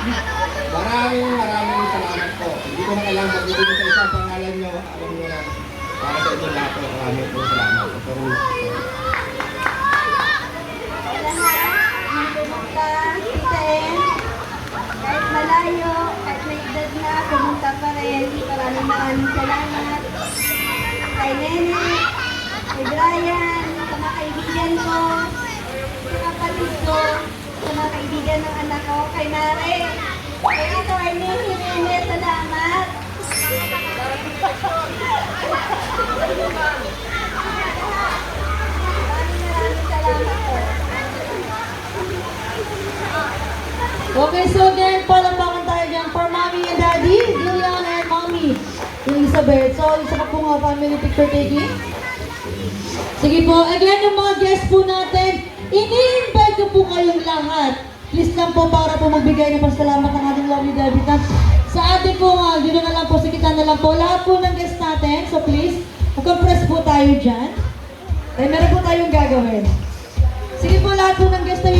Maraming salamat po. Hindi ko na kailangan magbibigay sa isang pangalan nyo. Alam nyo na para sa inyong lahat po. Maraming po salamat. Lahat ng pumunta, itain, kahit malayo, kahit may edad na, pumunta pa rin. Maraming salamat. Kay Nene, kay Brian, sa mga kaibigan ko, sa kapatid ko, sa mga kaibigan ng anak ko, kay Mare, kay Atty. Nene, salamat. Maraming salamat po. Okay, so again, palampakan tayo dyan for Mommy and Daddy, Lilian and Mommy Elizabeth. So, isa pa po nga family picture taking. Sige po, again, yung mga guests po natin, ini-invite ko po kayong lahat. Please lang po para po magbigay ng pasalamat ng ating lovely debutant. Sa ating po nga, dito na lang po, sa kita na lang po, lahat po ng guests natin. So please, mag-compress po tayo dyan. Meron po tayong gagawin. Sige po, lahat po ng guests tayo.